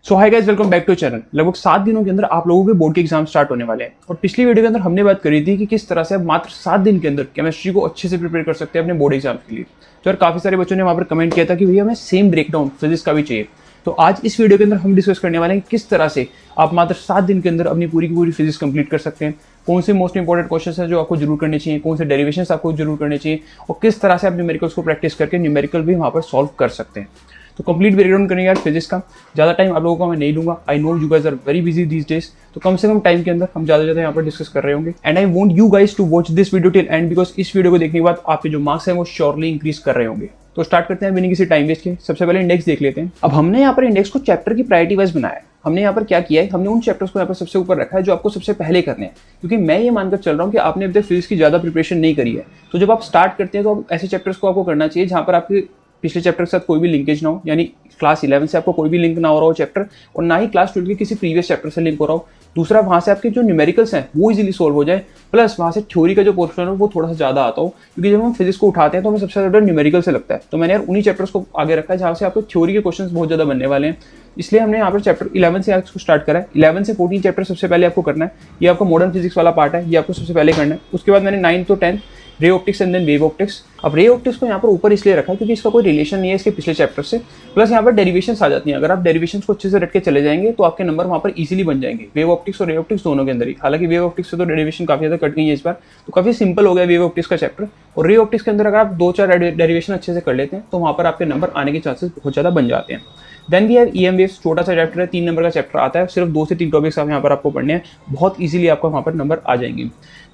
So hi guys, welcome back to channel. लगभग 7 दिनों के अंदर आप लोगों के बोर्ड के एग्जाम स्टार्ट होने वाले हैं और पिछली वीडियो के अंदर हमने बात करी थी कि किस तरह से आप मात्र 7 दिन के अंदर केमिस्ट्री को अच्छे से प्रिपेयर कर सकते हैं अपने बोर्ड एग्जाम के लिए। तो यार काफी सारे बच्चों ने वहां पर कमेंट किया था कि भैया हमें सेम ब्रेकडाउन फिजिक्स का भी चाहिए। तो आज इस वीडियो के अंदर हम डिस्कस करने वाले हैं किस तरह से आप मात्र 7 दिन के अंदर अपनी पूरी की पूरी फिजिक्स कंप्लीट कर सकते हैं, कौन से मोस्ट इंपॉर्टेंट क्वेश्चन हैं जो आपको जरूर करने चाहिए, कौन से डेरिवेशंस आपको जरूर करने चाहिए और किस तरह से आप न्यूमेरिकल्स को प्रैक्टिस करके न्यूमेरिकल भी वहाँ पर सॉल्व कर सकते हैं। तो कंप्लीट ब्रेकडाउन करेंगे यार फिजिक्स का। ज़्यादा टाइम आप लोगों का मैं नहीं लूंगा। I know you guys are very busy these days, तो कम से कम टाइम के अंदर हम ज़्यादा यहाँ पर डिस्कस कर रहे होंगे। And I want you guys to watch this video till end, because इस वीडियो को देखने के बाद आपके जो मार्क्स हैं वो श्योरली इंक्रीज कर रहे होंगे। तो स्टार्ट करते हैं बिना किसी टाइम वेस्ट के। सबसे पहले इंडेक्स देख लेते हैं। अब हमने यहाँ पर इंडेक्स को चैप्टर की प्रायोरिटी वाइज बनाया है। हमने यहाँ पर क्या किया है, हमने उन चैप्टर्स को यहाँ पर सबसे ऊपर रखा है जो आपको सबसे पहले करने हैं, क्योंकि मैं ये मानकर चल रहा हूँ कि आपने अभी तक फिजिक्स की ज़्यादा प्रिपरेशन नहीं करी है। तो जब आप स्टार्ट करते हैं तो आप ऐसे चैप्टर्स को आपको करना चाहिए जहाँ पर आपके पिछले चैप्टर के साथ कोई भी लिंकेज ना हो, यानी क्लास 11 से आपको कोई भी लिंक ना हो रहा हो चैप्टर, और ना ही क्लास 12 के किसी प्रीवियस चैप्टर से लिंक हो रहा हो। दूसरा, वहाँ से आपके जो न्यूमेरिकल्स हैं वो इजीली सोल्व हो जाए, प्लस वहाँ से थ्योरी का जो पोर्शन है वो थोड़ा सा ज़्यादा आता हो, क्योंकि जब हम फिजिक्स को उठाते हैं तो हमें सबसे ज़्यादा न्यूमेरिकल से लगता है। तो मैंने यार उन्हीं चैप्टर्स को आगे रखा है जहाँ से आपको थ्योरी के क्वेश्चन बहुत ज़्यादा बनने वाले हैं। इसलिए हमने यहाँ पर चैप्टर 11 से इसको स्टार्ट करा है। 11 से 14 चैप्टर सबसे पहले आपको करना है। ये आपका मॉडर्न फिजिक्स वाला पार्ट है, ये आपको सबसे पहले करना है। उसके बाद मैंने 9 to 10 ray optics and then wave optics. अब रे ऑप्टिक्स को यहाँ पर ऊपर इसलिए रखा है क्योंकि इसका कोई रिलेशन नहीं है इसके पिछले चैप्टर से, प्लस यहाँ पर डेरिवेशंस आ जाती हैं। अगर आप डेरिवेशंस को अच्छे से रट के चले जाएंगे तो आपके नंबर वहाँ पर इजीली बन जाएंगे, वेव ऑप्टिक्स और रे ऑप्टिक्स दोनों के अंदर ही। हालांकि वेव ऑप्टिक्स से तो डेरिवेशन काफी ज्यादा कट गई है इस बार, तो काफी सिंपल हो गया वेव ऑप्टिक्स का चैप्टर। और रे ऑप्टिक्स के अंदर अगर आप 2-4 डेरिवेशन अच्छे से कर लेते हैं तो वहाँ पर आपके नंबर आने के चांसेस बहुत ज्यादा बन जाते हैं। Then we have EM waves, छोटा सा चैप्टर है, 3 नंबर का चैप्टर आता है। सिर्फ 2 से 3 टॉपिक्स आप यहाँ पर आपको पढ़ने हैं, बहुत इजीली आपका वहाँ पर नंबर आ जाएंगे।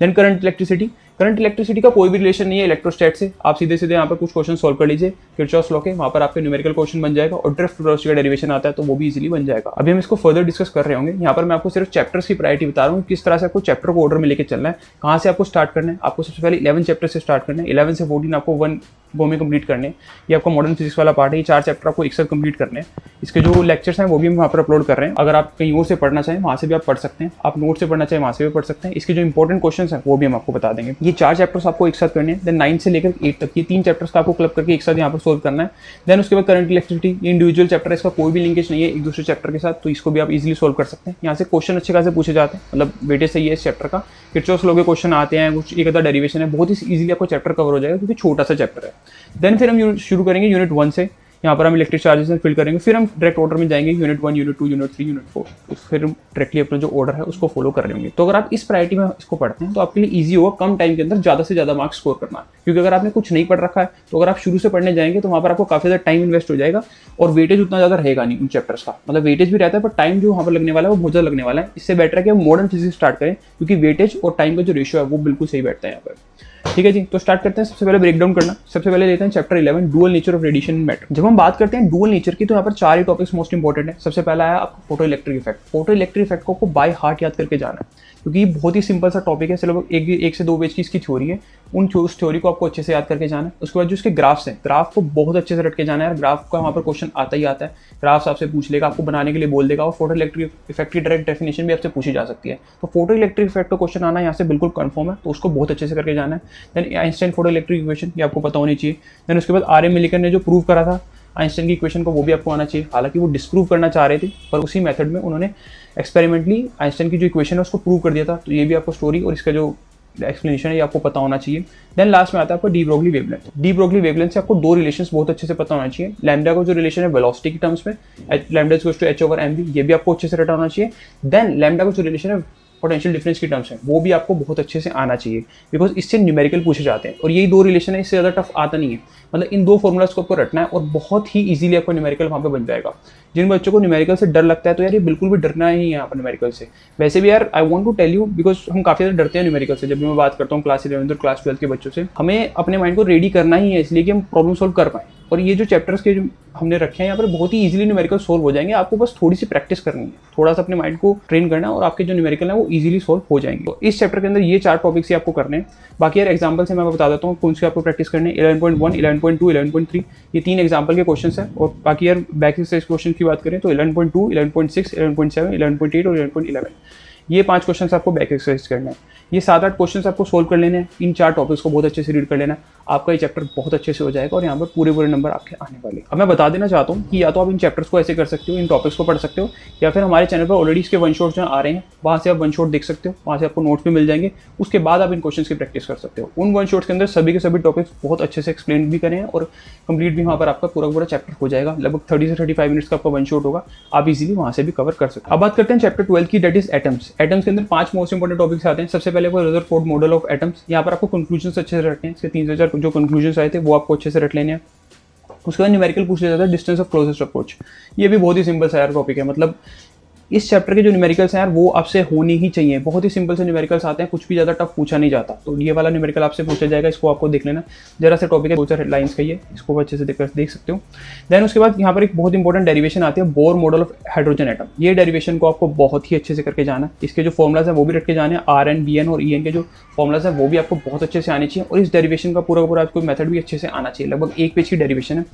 Then current electricity. Current electricity का कोई भी रिलेशन नहीं है इलेक्ट्रोस्टैट से। आप सीधे सीधे यहाँ पर कुछ क्वेश्चन सॉल्व कर लीजिए किरचॉफ लॉ के, वहाँ पर आपके न्यूमेरिकल क्वेश्चन बन जाएगा और ड्रिफ्ट वेलोसिटी का डेरिवेशन आता है तो वो भी इजीली बन जाएगा। अभी हम इसको फर्दर डिस्कस कर रहे होंगे। यहाँ पर मैं आपको सिर्फ चैप्टर्स की प्रायोरिटी बता रहा हूँ, किस तरह से आपको चैप्टर को ऑर्डर में लेकर चलना है, कहाँ से आपको स्टार्ट करना है। आपको सबसे पहले 11 चैप्टर से स्टार्ट करना है। 11 से 14 आपको 1 गो में कंप्लीट करने हैं। ये आपका मॉडर्न फिजिक्स वाला पार्ट है। ये 4 चैप्टर आपको एक साथ कंप्लीट करने हैं। इसके जो लेक्चर्स हैं वो भी हम वहाँ पर अपलोड कर रहे हैं। अगर आप कहीं और से पढ़ना चाहें वहाँ से भी आप पढ़ सकते हैं, आप नोट से पढ़ना चाहें वहाँ से भी पढ़ सकते हैं। इसके जो इंपॉर्टेंट क्वेश्चन हैं वो भी हम आपको बता देंगे। ये 4 चैप्टर्स आपको एक साथ करने हैं। देन 9 से लेकर 8 तक ये 3 चैप्टर्स का आपको क्लब करके एक साथ यहाँ पर सोल्व करना है। देन उसके बाद करंट इलेक्ट्रिसिटी, ये इंडिविजुअल चैप्टर है, इसका कोई भी लिंकेज नहीं है एक दूसरे चैप्टर के साथ, तो इसको भी आप इजीली सोल्व कर सकते हैं। यहाँ से क्वेश्चन अच्छे खासे पूछे जाते हैं, मतलब वेटेज सही है इस चैप्टर का। किरचॉफ लॉ के क्वेश्चन आते हैं, कुछ एक आधा डेरिवेशन है, बहुत ही इजीली आपको चैप्टर कवर हो जाएगा क्योंकि छोटा सा चैप्टर है। देन फिर हम शुरू करेंगे यूनिट 1 से। यहाँ पर हम इलेक्ट्रिक चार्जेस में फिल करेंगे, फिर हम डायरेक्ट ऑर्डर में जाएंगे, यूनिट 1, यूनिट 2, यूनिट 3, यूनिट 4, तो फिर हम डायरेक्टली अपना जो ऑर्डर है उसको फॉलो कर रहे होंगे। तो अगर आप इस प्रायोरिटी में इसको पढ़ते हैं तो आपके लिए ईजी होगा कम टाइम के अंदर ज़्यादा से ज़्यादा मार्क्स स्कोर करना। क्योंकि अगर आपने कुछ नहीं पढ़ रखा है तो अगर आप शुरू से पढ़ने जाएंगे तो वहाँ पर आपको काफ़ी ज़्यादा टाइम इन्वेस्ट हो जाएगा और वेटेज उतना ज़्यादा रहेगा नहीं उन चैप्टर्स का। मतलब वेटेज भी रहता है पर टाइम जो वहाँ पर लगने वाला है वो बहुत ज़्यादा लगने वाला है। इससे बेटर है कि हम मॉडर्न फिजिक्स स्टार्ट करें, क्योंकि वेटेज और टाइम का जो रेशियो है वो बिल्कुल सही बैठता है यहाँ पर। ठीक है जी, तो स्टार्ट करते हैं। सबसे पहले ब्रेकडाउन करना। सबसे पहले लेते हैं chapter 11, dual nature of radiation in matter. जब हम बात करते हैं डुअल नेचर की तो यहाँ पर 4 ही टॉपिक्स मोस्ट इंपॉर्टेंट है। सबसे पहला है आपको photo electric effect. Photo electric effect को बाय हार्ट याद करके जाना है, क्योंकि ये बहुत ही सिंपल सा टॉपिक है। सिर्फ 1 से 2 पेज की इसकी थ्योरी है। उस थ्योरी को आपको अच्छे से याद करके जाना है। उसके बाद जो इसके ग्राफ्स हैं, ग्राफ को बहुत अच्छे से रट के जाना है। ग्राफ का वहाँ पर क्वेश्चन आता ही आता है। ग्राफ्स आपसे पूछ लेगा, आपको बनाने के लिए बोल देगा, और फोटो इलेक्ट्रिक इफेक्ट की डायरेक्ट डेफिनेशन भी आपसे पूछी जा सकती है। तो फोटो इलेक्ट्रिक इफेक्ट का क्वेश्चन आना यहाँ से बिल्कुल कंफर्म है, तो उसको बहुत अच्छे से करके जाना है। Then Einstein photo electric equation, ये आपको पता होनी चाहिए। देन उसके बाद आर एम मिलिकन ने जो प्रूव करा था आइंस्टाइन की इक्वेशन को, वो भी आपको आना चाहिए। हालांकि वो डिस्प्रूव करना चाह रहे थे पर उसी मेथड में उन्होंने एक्सपेरिमेंटली आइंस्टाइन की जो इक्वेशन है उसको प्रूव कर दिया था। तो ये भी आपको स्टोरी और इसका जो एक्सप्लेनेशन है ये आपको पता होना चाहिए। देन लास्ट में आता है आपको de Broglie wavelength. De Broglie wavelength से आपको 2 रिलेशंस बहुत अच्छे से पता होना चाहिए। लैम्डा का जो रिलेशन है वेलोसिटी के टर्म्स में, लैम्डा इक्वल्स टू h/mv, ये भी आपको अच्छे से रटा होना चाहिए। देन लैम्डा का जो रिलेशन है पोटेंशियल डिफरेंस की टर्म्स है वो भी आपको बहुत अच्छे से आना चाहिए, बिकॉज इससे न्यूमेरिकल पूछे जाते हैं और यही 2 रिलेशन है, इससे ज़्यादा टफ आता नहीं है। मतलब इन 2 फॉर्मूलाज को आपको रटना है और बहुत ही इजीली आपको न्यूमेरिकल वहाँ पे बन जाएगा। जिन बच्चों को न्यूमेरिकल से डर लगता है तो यार ये बिल्कुल भी डरना ही है यहाँ पर न्यूमेरिकल से। वैसे भी यार I want to tell you, because हम काफ़ी ज़्यादा डरते हैं न्यूमेरिकल से। जब भी मैं बात करता हूँ क्लास 11 और क्लास 12 के बच्चों से, हमें अपने माइंड को रेडी करना ही है इसलिए कि हम प्रॉब्लम सॉल्व कर पाएँ। और ये जो चैप्टर्स के जो हमने रखे हैं यहाँ पर बहुत ही इजीली न्यूमेरिकल सोल्व हो जाएंगे। आपको बस थोड़ी सी प्रैक्टिस करनी है, थोड़ा सा अपने माइंड को ट्रेन करना है और आपके जो न्यूमेरिकल है वो इजीली सोल्व हो जाएंगे। तो इस चैप्टर के अंदर ये 4 टॉपिक्स ही आपको करने हैं। बाकी यार एग्जाम्पल से मैं बता देता हूँ कौन से आपको प्रैक्टिस करने हैं। 11.1, 11.2, 11.3 ये 3 एग्जाम्पल के क्वेश्चन है। और बाकी यार बैक एक्सरसाइज क्वेश्चन की बात करें तो 11.2, 11.6, 11.7, 11.8 और 11.11 ये 5 क्वेश्चन आपको बैक एक्सरसाइज करना है। ये 7-8 क्वेश्चन आपको सोल्व कर लेने हैं। इन 4 टॉपिक्स को बहुत अच्छे से रीड कर लेना है। आपका ये चैप्टर बहुत अच्छे से हो जाएगा और यहाँ पर पूरे नंबर आपके आने वाले। अब मैं बता देना चाहता हूँ कि या तो आप इन चैप्टर्स को ऐसे कर सकते हो, इन टॉपिक्स को पढ़ सकते हो, या फिर हमारे चैनल पर ऑलरेडी इसके वन शॉट जो आ रहे हैं वहाँ से आप वन शॉट देख सकते हो, वहाँ से आपको नोट्स भी मिल जाएंगे। उसके बाद आप इन क्वेश्चन की प्रैक्टिस कर सकते हो। उन वन शॉट्स के अंदर सभी के सभी टॉपिक्स बहुत अच्छे से एक्सप्लेन भी करें और कंप्लीट भी वहाँ पर आपका पूरा चैप्टर हो जाएगा। लगभग 30 से 35 मिनट्स का आपका वन शॉट होगा, आप इजीली वहाँ से भी कवर कर सकते हो। अब बात करते हैं चैप्टर 12 की, दैट इज एटम्स। एटम्स के अंदर 5 मोस्ट इंपोर्टेंट टॉपिक्स आते हैं। सबसे पहले वो रदरफोर्ड मॉडल ऑफ एटम्स। यहाँ पर आपको कंक्लूजन अच्छे से रखने हैं। इसके 3 से 4 जो कंक्लूजन आए थे वो आपको अच्छे से रख लेने हैं। उसके बाद न्यूमेरिकल पूछ लिया जाता है, डिस्टेंस ऑफ क्लोजेस्ट अप्रोच। ये भी बहुत ही सिंपल सा यार टॉपिक है। मतलब इस चैप्टर के जो न्यूमेरिकल्स हैं यार वो आपसे होने ही चाहिए। बहुत ही सिंपल से न्यूमेरिकल्स आते हैं, कुछ भी ज़्यादा टफ पूछा नहीं जाता। तो ये वाला न्यूमेरिकल आपसे पूछा जाएगा, इसको आपको देख लेना। जरा से टॉपिक है, 2-4 लाइन्स का ही है, इसको अच्छे से देख सकते हो। देन उसके बाद यहाँ पर एक बहुत इंपॉर्टेंट डेरिवेशन आती है, Bohr model of hydrogen atom. ये डेरिवेशन को आपको बहुत ही अच्छे से करके जाना है। इसके जो फॉर्मुलाज हैं वो भी रख के जाने हैं। RN, BN और EN के जो फॉर्मुलाज हैं वो भी आपको बहुत अच्छे से आने चाहिए। और इस डेरिवेशन का पूरा आपको मेथड भी अच्छे से आना चाहिए। लगभग 1 पेज की डेरिवेशन है।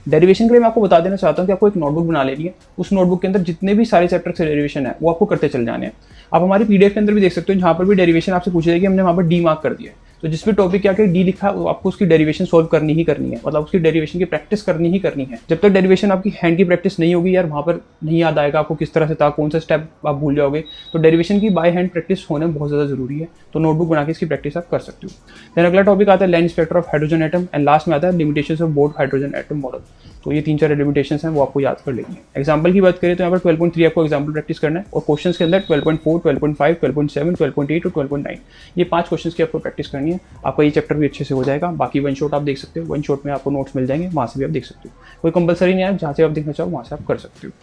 डेरिवेशन के लिए मैं आपको बता देना चाहता हूँ कि आपको एक नोटबुक बना लेनी है। उस नोटबुक के अंदर जितने भी सारे चैप्टर से डेरिवेशन है वो आपको करते चल जाने हैं। आप हमारी PDF के अंदर भी देख सकते हो, जहाँ पर भी डेरिवेशन आपसे पूछा जाएगी, हमने वहाँ पर D मार्क कर दिया है। तो जिस भी टॉपिक के आके D लिखा है आपको उसकी डेरिवेशन सोल्व करनी ही करनी है। मतलब उसकी डेरिवेशन की प्रैक्टिस करनी ही करनी है। जब तक डेरिवेशन आपकी हैंड की प्रैक्टिस नहीं होगी यार, वहाँ पर नहीं याद आएगा आपको किस तरह से था, कौन सा स्टेप आप भूल जाओगे। तो डेरिवेशन की बाय हैंड प्रैक्टिस होना बहुत ज़्यादा जरूरी है। तो नोटबुक बना के इसकी प्रैक्टिस आप कर सकते हो। देन अगला टॉपिक आता है line spectra of hydrogen atom and last में आता है limitations of both hydrogen atom model. तो ये 3-4 लिमिटेशंस हैं वो आपको याद कर लेनी है। एग्जाम्पल की बात करें तो यहाँ पर 12.3 आपको एग्जाम्पल प्रैक्टिस करना है और क्वेश्चन के अंदर 12.4, 12.5, 12.7, 12.8 और 12.9 ये 5 क्वेश्चन की आपको प्रैक्टिस करनी है। आपका ये चैप्टर भी अच्छे से हो जाएगा। बाकी वन शॉट आप देख सकते हो, वन शॉट में आपको नोट्स मिल जाएंगे, वहाँ से भी आप देख सकते हो। कोई कंपलसरी नहीं है, जहाँ से आप देखना चाहो वहाँ से आप कर सकते हो।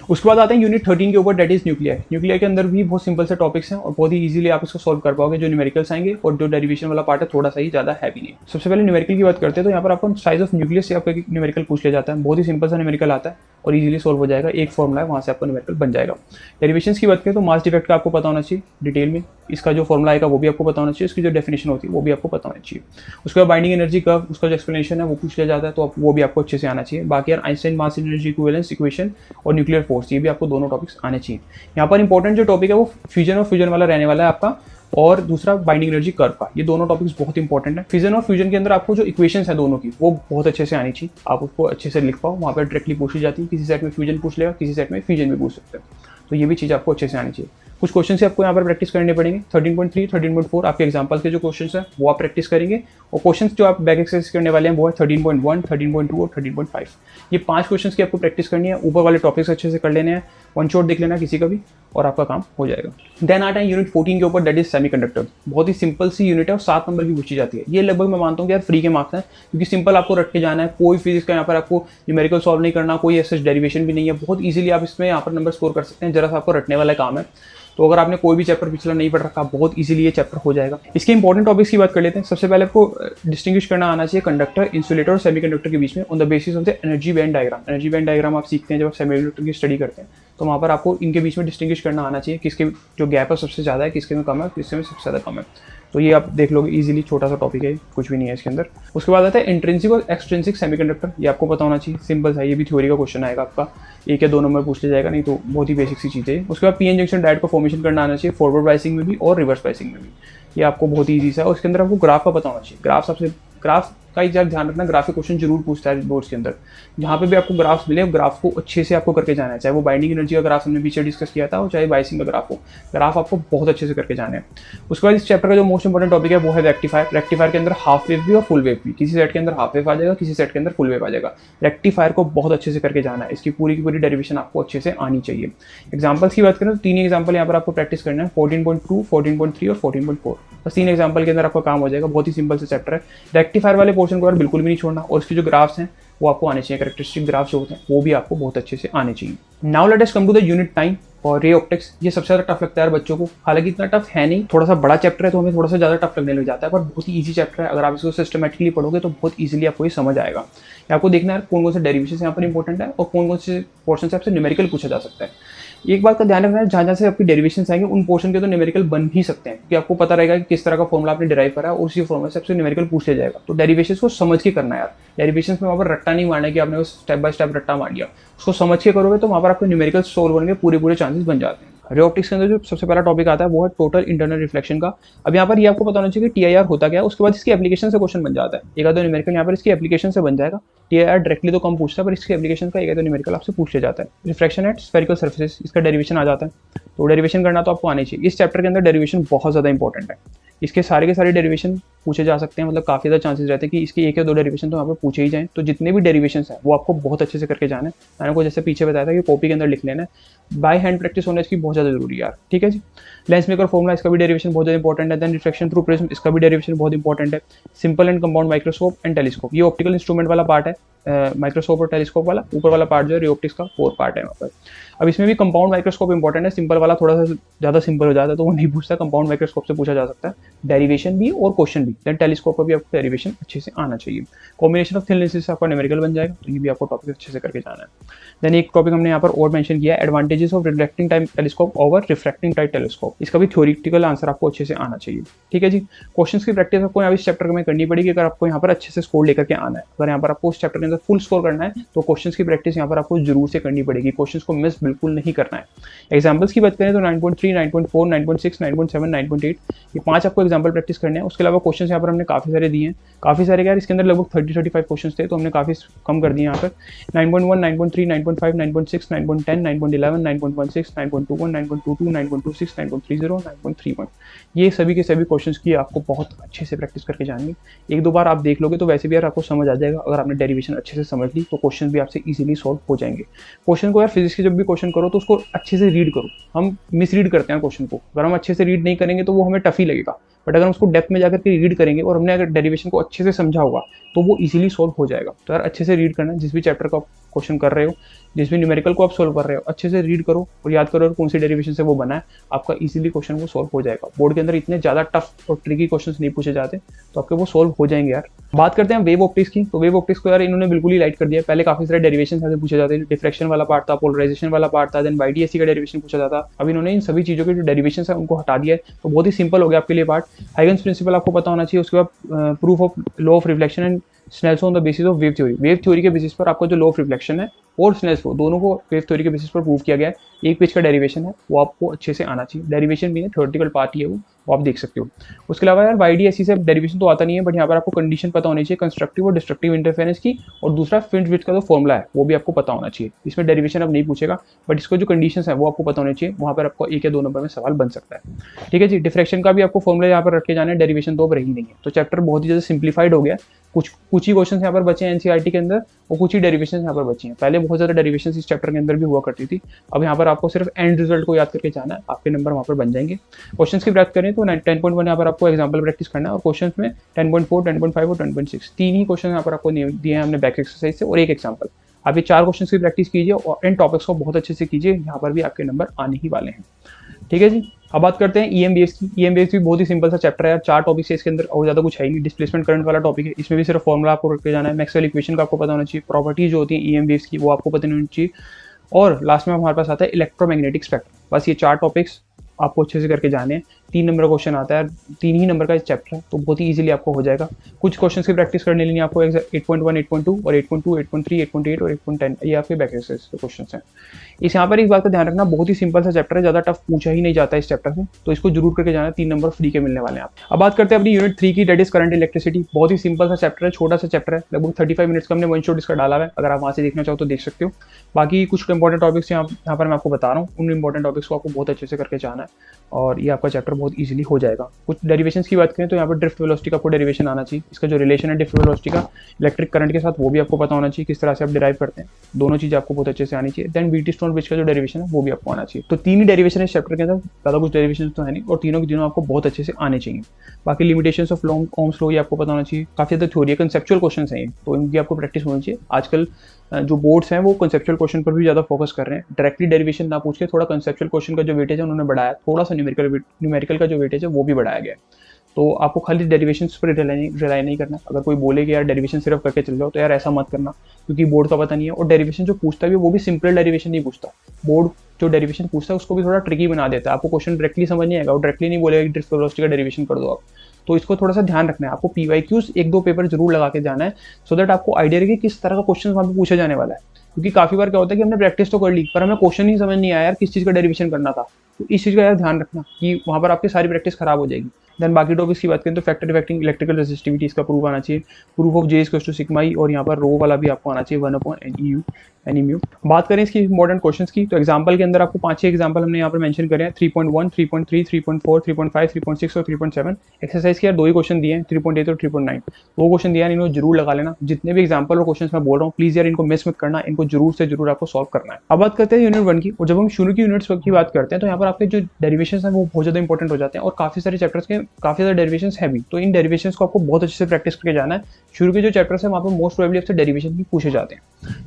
उसके बाद आते हैं यूनिट 13 के ऊपर, दैट इज न्यूक्लियर। न्यूक्लियर के अंदर भी बहुत सिंपल से टॉपिक्स हैं और बहुत ही इजीली आप इसको सॉल्व कर पाओगे। जो न्यूमेरिकल्स आएंगे और जो डेरिवेशन वाला पार्ट है थोड़ा सा ही ज़्यादा हैवी नहीं। सबसे पहले न्यूमेरिकल की बात करते हैं तो यहाँ पर आपको साइज ऑफ न्यूक्लियस से आपका न्यूमेरिकल पूछ लिया जाता है। बहुत ही सिंपल सा न्यूमेरिकल आता है और इजीली सोल्व हो जाएगा। एक फॉर्मुला है, वहाँ से आपका न्यूमेरिकल बन जाएगा। डेरिवेशंस की बात करें तो मास डिफेक्ट का आपको पता होना चाहिए डिटेल में। इसका जो फॉर्मुला आएगा वो भी आपको पता होना चाहिए। इसकी जो डेफिनेशन होती है वो भी आपको पता होना चाहिए। उसके बाद बाइंडिंग एनर्जी कर्व, उसका जो एक्सप्लेनेशन है वो पूछ लिया जाता है, तो वो भी आपको अच्छे से आना चाहिए। बाकी यार Einstein mass energy equivalence equation और न्यूक्लियर फोर्स, ये भी आपको दोनों टॉपिक्स आने चाहिए। यहाँ पर इंपॉर्टेंट जो टॉपिक है वो फ्यूजन और फ्यूजन वाला रहने वाला है आपका, और दूसरा बाइंडिंग एनर्जी कर्व का। ये दोनों टॉपिक्स बहुत इंपॉर्टेंट है। फिजन और फ्यूजन के अंदर आपको जो इक्वेशंस है दोनों की वो बहुत अच्छे से आनी चाहिए। आप उसको अच्छे से लिख पाओ, वहाँ पर डायरेक्टली पूछी जाती है। किसी सेट में फ्यूजन पूछ लेगा, किसी सेट में फ्यूजन भी पूछ सकते हैं। तो ये भी चीज़ आपको अच्छे से आनी चाहिए। कुछ क्वेश्चन से आपको यहाँ पर प्रैक्टिस करने पड़ेंगे। 13.3, 13.4 आपके एग्जाम्पल के जो क्वेश्चन है वो आप प्रैक्टिस करेंगे। और क्वेश्चन जो आप बैक एक्सरसाइज करने वाले हैं वो है 13.1, 13.2 और 13.5। ये 5 क्वेश्चन की आपको प्रैक्टिस करनी है। ऊपर वाले टॉपिक्स अच्छे से कर लेने हैं, वन शॉट देख लेना किसी का भी, और आपका काम हो जाएगा। देन आता है यूनिट 14 के ऊपर, दैट इज सेमीकंडक्टर। बहुत ही सिंपल सी यूनिट है और 7 नंबर की पूछी जाती है। ये लगभग मैं मानता हूँ कि यार फ्री के मार्क्स हैं, क्योंकि सिंपल आपको रट के जाना है। कोई फिजिक्स का यहाँ पर आपको न्यूमेरिकल सॉल्व नहीं करना, कोई ऐसा डेरिवेशन भी नहीं है। बहुत ईजिली आप इसमें यहाँ पर नंबर स्कोर कर सकते हैं। जरा सा आपको रटने वाला काम है। तो अगर आपने कोई भी चैप्टर पिछला नहीं पढ़ रखा, बहुत इजीली ये चैप्टर हो जाएगा। इसके इंपॉर्टेंट टॉपिक्स की बात कर लेते हैं। सबसे पहले आपको डिस्टिंग्विश करना आना चाहिए कंडक्टर, इंसुलेटर और सेमीकंडक्टर के बीच में on the basis of the energy band diagram. Energy band diagram आप सीखते हैं जब आप सेमीकंडक्टर की स्टडी करते हैं, तो वहाँ पर आपको इनके बीच में डिस्टिंग्विश करना आना चाहिए, किसके जो गैप है सबसे ज़्यादा है, किसके में कम है, किसके में सबसे ज़्यादा कम है। तो ये आप देख लोगे इजीली, छोटा सा टॉपिक है, कुछ भी नहीं है इसके अंदर। उसके बाद आता है इंट्रिंसिक और एक्सट्रिंसिक सेमीकंडक्टर। ये आपको पता होना चाहिए, सिंपल है। ये भी थ्योरी का क्वेश्चन आएगा आपका, 1 या 2 नंबर पूछ लिया जाएगा, नहीं तो बहुत ही बेसिक सी चीज़ है। उसके बाद पीएन जंक्शन डायोड को फॉर्मेशन करना आना चाहिए, फॉरवर्ड बायसिंग में भी और रिवर्स बायसिंग में भी। ये आपको बहुत ही ईजी सा है। और उसके अंदर आपको ग्राफ का पता होना चाहिए। ग्राफ सबसे, ग्राफ का ही ध्यान रखना, ग्राफिक क्वेश्चन जरूर पूछता है बोर्ड्स के अंदर। जहाँ पे भी आपको ग्राफ्स मिले, ग्राफ को अच्छे से आपको करके जाना है। चाहे वो बाइंडिंग एनर्जी का ग्राफ हमने पीछे डिस्कस किया था, और चाहे बायसिंग का ग्राफ हो, ग्राफ आपको बहुत अच्छे से करके जाना है। उसके बाद इस चैप्टर का जो मोस्ट इंपॉर्टेंट टॉपिक है वो है रेक्टिफायर। रेक्टिफायर के अंदर हाफ वेव भी और फुल वेव भी। किसी सेट के अंदर हाफ वेव आ जाएगा, किसी सेट के अंदर फुल वेव आ जाएगा। रेक्टिफायर को बहुत अच्छे से करके जाना है। इसकी पूरी की पूरी डेरिवेशन आपको अच्छे से आनी चाहिए। एग्जाम्पल्स की बात करें तो 3 एग्जाम्पल यहाँ पर आपको प्रैक्टिस करना है, 14.2, 14.3 और 14.4। बस 3 एग्जाम्पल के अंदर आपका काम हो जाएगा। बहुत ही सिंपल से चैप्टर है। रेक्टिफायर वाले पोर्शन को यार बिल्कुल भी नहीं छोड़ना, और इसके जो ग्राफ्स हैं वो आपको आने चाहिए। कैरेक्टरिस्टिक ग्राफ्स जो होते हैं वो भी आपको बहुत अच्छे से आने चाहिए। Now let us come to the unit 9 और रे ऑप्टिक्स। ये सबसे ज़्यादा टफ लगता है यार बच्चों को। हालांकि इतना टफ है नहीं, थोड़ा सा बड़ा चैप्टर है तो हमें थोड़ा सा ज़्यादा टफ लगने लग जाता है, पर बहुत ही ईजी चैप्टर है। अगर आप इसको सिस्टमेटिकली पढ़ोगे तो बहुत ईजिली आपको ये समझ आएगा। आपको देखना है कौन कौन से डेरिवेशन यहाँ पर इंपॉर्टेंट है और कौन कौन से पोर्शन से आपसे न्यूमेरिकल पूछा जा सकता है। एक बात का ध्यान रखना है, जहाँ जहाँ से आपकी डेरिवेशंस आएंगे उन पोर्शन के तो न्यूमेरिकल बन भी सकते हैं, क्योंकि आपको पता रहेगा कि किस तरह का फॉर्मुला आपने डिराइव करा है और उसी फॉर्मुला से आपसे न्यूमेरिकल पूछ लिया जाएगा। तो डेरिवेशंस को समझ के करना है यार। डेरिवेशंस में वहाँ पर रट्टा नहीं मारना है कि आपने स्टेप बाय स्टेप रट्टा मार लिया। उसको समझ के करोगे तो वहाँ पर आपके न्यूमेरिकल सोल्व होने के पूरे चांसेस बन जाते हैं। रे ऑप्टिक्स के अंदर जो सबसे पहला टॉपिक आता है वो है टोटल इंटरनल रिफ्लेक्शन का। अब यहाँ पर ये आपको पता होना चाहिए कि टीआईआर होता क्या है, उसके बाद इसकी एप्लीकेशन से क्वेश्चन बन जाता है। एक आधो न्यूमेरिकल यहाँ पर इसकी एप्लीकेशन से बन जाएगा। टीआईआर डायरेक्टली तो कम पूछता है, पर इसकी एप्लीकेशन का एक आधो न्यूमेरिकल आपसे पूछ लिया जाता है। रिफ्लेक्शन एट स्फेरिकल सर्फेसेस, इसका डेरिवेशन आ जाता है, तो डेरिवेशन करना तो आपको आनी चाहिए। इस चैप्टर के अंदर डेरिवेशन बहुत ज़्यादा इंपॉर्टेंट है, इसके सारे के सारे डेरिवेशन पूछे जा सकते हैं, मतलब काफ़ी ज़्यादा चांसेस रहते हैं कि इसके एक या दो डेरिवेशन तो यहाँ पर पूछे ही जाएँ। तो जितने भी डेरिवेशन है वो आपको बहुत अच्छे से करके जाना है। मैंने आपको जैसे पीछे बताया था कि कॉपी के अंदर लिख लेना है। बाय हैंड प्रैक्टिस होना इसकी बहुत ज़्यादा जरूरी है यार, ठीक है जी। लेंस मेकर फॉर्मुला, इसका भी डेरिवेशन बहुत ज़्यादा इंपॉर्टेंट है। देन रिफ्लेक्शन थ्रू प्रिज्म, इसका भी डेरिवेशन बहुत इंपॉर्टेंट है। Simple and compound microscope and telescope, ये ऑप्टिकल इंस्ट्रूमेंट वाला पार्ट है। माइक्रोस्कोप और टेलीस्कोप वाला ऊपर वाला पार्ट जो है रे ऑप्टिक्स का 4 पार्ट है वहाँ पर। अब इसमें भी कंपाउंड माइक्रोस्कोप इंपॉर्टेंट है, सिंपल वाला थोड़ा सा ज़्यादा सिंपल हो जाता है तो वो नहीं पूछता, कंपाउंड माइक्रोस्कोप से पूछा जा सकता है डेरिवेशन भी और क्वेश्चन भी। देन टेलीस्कोप का भी आपको डेरिवेशन अच्छे से आना चाहिए। कॉम्बिनेशन ऑफ थिन लेंसेज से आपका न्यूमेरिकल बन जाएगा, तो ये भी आपको टॉपिक अच्छे से करके जाना है। देन एक टॉपिक हमने यहाँ पर और मेंशन किया है, advantages of reflecting time telescope over refracting time telescope, इसका भी थ्योरेटिकल आंसर आपको अच्छे से आना चाहिए, ठीक है जी। क्वेश्चंस की प्रैक्टिस आपको यहाँ इस चैप्टर में करनी पड़ेगी अगर आपको यहाँ पर अच्छे से स्कोर लेकर के आना है। अगर यहाँ पर आपको उस चैप्टर के अंदर फुल स्कोर करना है तो क्वेश्चंस की प्रैक्टिस यहाँ पर आपको जरूर से करनी पड़ेगी, क्वेश्चंस को मिस बिल्कुल नहीं करना है। एग्जांपल्स की बात करें तो 9.3, 9.4, 9.6, 9.7, 9.8 ये 5 आपको एग्जांपल प्रैक्टिस करने हैं। उसके अलावा क्वेश्चंस यहाँ पर हमने काफी सारे दिए हैं, काफी सारे यार इसके अंदर लगभग 30-35 क्वेश्चंस थे, तो हमने काफी कम कर दिए यहाँ पर। 9.1, 9.3, 9.5, 9.6, 9.10, 9.11, 9.16, 9.21, 9.22, 9.26, 9.30, 9.31 ये सभी के सभी क्वेश्चंस की आपको बहुत अच्छे से प्रैक्टिस करके जानी। एक दो बार आप देख लोगे तो वैसे भी यार आपको समझ आ जाएगा। अगर आपने डेरिवेशन अच्छे से समझ ली तो क्वेश्चन भी आपसे इजीली सॉल्व हो जाएंगे। क्वेश्चन को यार फिजिक्स के जब भी क्वेश्चन करो तो उसको अच्छे से रीड करो। हम मिस रीड करते हैं क्वेश्चन को, अगर हम अच्छे से रीड नहीं करेंगे तो वो हमें टफ ही लगेगा, बट अगर हम उसको डेप्थ में जाकर के रीड करेंगे और हमने अगर डेरिवेशन को अच्छे से समझा होगा तो वो इजीली सॉल्व हो जाएगा। तो यार अच्छे से रीड करना, जिस भी चैप्टर का क्वेश्चन कर रहे हो, जिस भी न्यूमेरिकल को आप सोल्व कर रहे हो, अच्छे से रीड करो और याद करो कौन सी डेरिवेशन से वो बना है, आपका इजीली क्वेश्चन वो सॉल्व हो जाएगा। बोर्ड के अंदर इतने ज़्यादा टफ और ट्रिकी क्वेश्चंस नहीं पूछे जाते, तो आपके वो सॉल्व हो जाएंगे यार। बात करते हैं वेव ऑप्टिक्स की, तो वेव ऑप्टिक्स को यार इन्होंने बिल्कुल ही लाइट कर दिया। पहले काफी सारे डेरिवेशन ऐसे पूछे जाते थे, डिफ्रेक्शन वाला पार्ट था, पोलराइजेशन वाला पार्ट था, देन YDSC का डेरिवेशन पूछा जाता। अब इन्होंने इन सभी चीज़ों के जो डेरिवेशन है उनको हटा दिया है, तो बहुत ही सिंपल हो गया आपके लिए पार्ट। हाइगन्स प्रिंसिपल आपको पता होना चाहिए, उसके बाद proof of law of reflection and Snell's on the basis of wave theory. Wave theory के बेसिस पर आपका जो लॉ ऑफ रिफ्लेक्शन है और स्नेल्स लॉ दोनों को वेव थ्योरी के बेसिस पर प्रूव किया गया है। एक पेज का डेरिवेशन है वो आपको अच्छे से आना चाहिए। डेरिवेशन भी है, थ्योरेटिकल पार्ट ही है वो आप देख सकते हो। उसके अलावा यार YDSC से डेरिवेशन तो आता नहीं है, बट यहाँ पर आपको कंडीशन पता होनी चाहिए कंस्ट्रक्टिव और डिस्ट्रक्टिव इंटरफेरेंस की, और दूसरा फ्रिंज विड्थ का जो फॉर्मुला है वो भी आपको पता होना चाहिए। इसमें डेरिवेशन अब नहीं पूछेगा, बट इसको जो कंडीशंस है वो आपको पता होने चाहिए, वहाँ पर आपको 1 या 2 नंबर में सवाल बन सकता है, ठीक है जी। डिफ्रेक्शन का भी आपको फॉर्मुला यहाँ पर रख के जाना है, डेरिवेशन तो अब रही नहीं है, तो चैप्टर बहुत ही ज़्यादा सिंप्लीफाइड हो गया। कुछ ही क्वेश्चन यहाँ पर बचे हैं NCERT के अंदर और कुछ ही डेरिवेशन यहाँ पर बची हैं। पहले बहुत ज़्यादा डेरिवेशन इस चैप्टर के अंदर भी हुआ करती थी, अब यहाँ पर आपको सिर्फ एंड रिजल्ट को याद करके जाना है, आपके नंबर वहाँ पर बन जाएंगे। क्वेश्चंस की बात करें तो 10.1 यहाँ पर आपको एग्जाम्पल प्रैक्टिस करना है, और क्वेश्चंस में 10.4, 10.5 और 10.6 तीन ही क्वेश्चन यहाँ पर आपको दिए हैं हमने बैक एक्सरसाइज से, और एक एग्जाम्पल। आप ये 4 क्वेश्चन की प्रैक्टिस कीजिए और इन टॉपिक्स को बहुत अच्छे से कीजिए, यहाँ पर भी आपके नंबर आने ही वाले हैं, ठीक है जी। अब बात करते हैं EM की। EM भी बहुत ही सिंपल सा चैप्टर है यार, 4 टॉपिक है इसके अंदर और ज़्यादा कुछ है ही नहीं। डिस्प्लेसमेंट करंट वाला टॉपिक है, इसमें भी सिर्फ फॉर्मुला आपको रख के जाना है। मैक्सवेल इक्वेशन का आपको पता होना चाहिए, प्रॉपर्टीज जो होती है EM की वो आपको पता होनी चाहिए, और लास्ट में हमारे पास आता है इलेक्ट्रोमैग्नेटिक स्पेक्ट्रम। बस ये 4 टॉपिक्स आपको अच्छे से करके जाने हैं। 3 नंबर का क्वेश्चन आता है, 3 ही नंबर का चैप्टर है, तो बहुत ही इजीली आपको हो जाएगा। कुछ क्वेश्चंस की प्रैक्टिस करने के लिए आपको 8.1, 8.2 और 8.2, 8.3, 8.8 और 8.10 ये आपके बैक एक्सरसाइज के क्वेश्चंस हैं। इस यहाँ पर एक बात का ध्यान रखना, बहुत ही सिंपल सा चैप्टर है, ज़्यादा टफ पूछा ही नहीं जाता इस चैप्टर से, तो इसको जरूर करके जाना। 3 नंबर फ्री के मिलने वाले हैं आप। अब बात करते हैं अपनी यूनिट 3 की, डेट इज करंट इलेक्ट्रिसिटी। बहुत ही सिंपल सा चैप्टर है, छोटा सा चैप्टर है, लगभग 35 मिनट्स का हमने वन शॉट इसका डाला है। अगर आप वहाँ से देखना चाहो तो देख सकते हो। बाकी कुछ इंपॉर्टेंट टॉपिक्स यहाँ पर मैं आपको बता रहा हूँ, उन इंपॉर्टेंट टॉपिक्स को आपको बहुत अच्छे से करके जाना है, और ये आपका चैप्टर बहुत इजीली हो जाएगा। कुछ डेरिवेशंस की बात करें तो यहाँ पर ड्रिफ्ट वेलोसिटी का आपको डेरिवेशन आना चाहिए। इसका जो रिलेशन है ड्रिफ्ट वेलोसिटी का इलेक्ट्रिक करंट के साथ वो भी आपको पता होना चाहिए, किस तरह से आप डिराइव करते हैं, दोनों चीज़ आपको बहुत अच्छे से आनी चाहिए। देन बीटी स्टोन ब्रिज का जो डेरिवेशन है वो भी आपको आना चाहिए। तो 3 ही डेरिवेशन है इस चैप्टर के अंदर, ज़्यादा कुछ डेरिवेशन तो है नहीं, और तीनों के तीनों आपको बहुत अच्छे से आने चाहिए। बाकी लिमिटेशंस ऑफ ओम्स लॉ ये आपको पता होना चाहिए। काफ़ी ज़्यादा थ्योरी है, कंसेप्चुअल क्वेश्चन है, तो इनकी आपको प्रैक्टिस होनी चाहिए। आजकल जो बोर्ड्स हैं वो कंसेप्चुअल क्वेश्चन पर भी ज़्यादा फोकस कर रहे हैं, डायरेक्टली डेरिवेशन ना पूछ के थोड़ा कंसेप्चुअल क्वेश्चन का जो वेटेज है उन्होंने बढ़ाया, थोड़ा सा न्यूमेरिकल का जो वेटेज है वो भी बढ़ाया गया है। तो आपको खाली डेरिवेशन पर रिलाई नहीं करना। अगर कोई बोले कि यार डेरिवेशन सिर्फ करके चल जाओ, तो यार ऐसा मत करना, क्योंकि बोर्ड का पता नहीं है, और डेरिवेशन जो पूछता है वो भी सिंपल डेरिवेशन नहीं पूछता। बोर्ड जो डेरिवेशन पूछता है उसको भी थोड़ा ट्रिकी बना देता है, आपको क्वेश्चन डायरेक्टली समझ नहीं आएगा, और डायरेक्टली नहीं बोलेगा कि ड्रिफ्ट वेलोसिटी का डेरिवेशन कर दो आप। तो इसको थोड़ा सा ध्यान रखना है, आपको PYQs 1-2 पेपर जरूर लगा के जाना है, सो दैट आपको आइडिया रहे कि किस तरह का क्वेश्चन वहाँ पे पूछा जाने वाला है। क्योंकि काफी बार क्या होता है कि हमने प्रैक्टिस तो कर ली, पर हमें क्वेश्चन ही समझ नहीं आया यार किस चीज़ का डेरिवेशन करना था, तो इस चीज़ का यार ध्यान रखना कि वहाँ पर आपकी सारी प्रैक्टिस खराब हो जाएगी। देन बाकी टॉपिक्स की बात करें तो फैक्टर इफेक्टिंग इलेक्ट्रिकल रेसिस्टिविटी इसका प्रूफ आना चाहिए, proof of J equals to sigma E, और यहाँ पर रो वाला भी आपको आना चाहिए 1/NEU एनीम्यू। बात करें इसकी इंपॉर्टेंट क्वेश्चंस की तो एग्जांपल के अंदर आपको 5-6 एग्जांपल हमने यहाँ पर मेंशन करे हैं, 3.1, 3.3, 3.4, 3.5, 3.6 और 3.7। एक्सरसाइज के यार 2 ही क्वेश्चन दिए हैं, 3.8 और 3.9। वो क्वेश्चन दिया है, इनको जरूर लगा लेना। जितने भी एग्जांपल और क्वेश्चंस मैं बोल रहा हूँ प्लीज यार इनको मिस मत करना, इनको जरूर से जरूर आपको सॉल्व करना है। अब बात करते हैं यूनिट 1 की, और जब हम शुरू की यूनिट्स की बात करते हैं तो यहाँ पर आपके जो डेरिवेशंस हैं वो बहुत ज्यादा इंपॉर्टेंट हो जाते हैं, और काफी सारे चैप्टर्स के काफी ज्यादा डेरिवेशंस है भी, तो इन डेरिवेशंस को आपको बहुत अच्छे से प्रैक्टिस करके जाना है। शुरू के जो चैप्टर्स है वहाँ पर मोस्ट प्रोबेबली आपसे डेरिवेशन भी पूछे जाते हैं।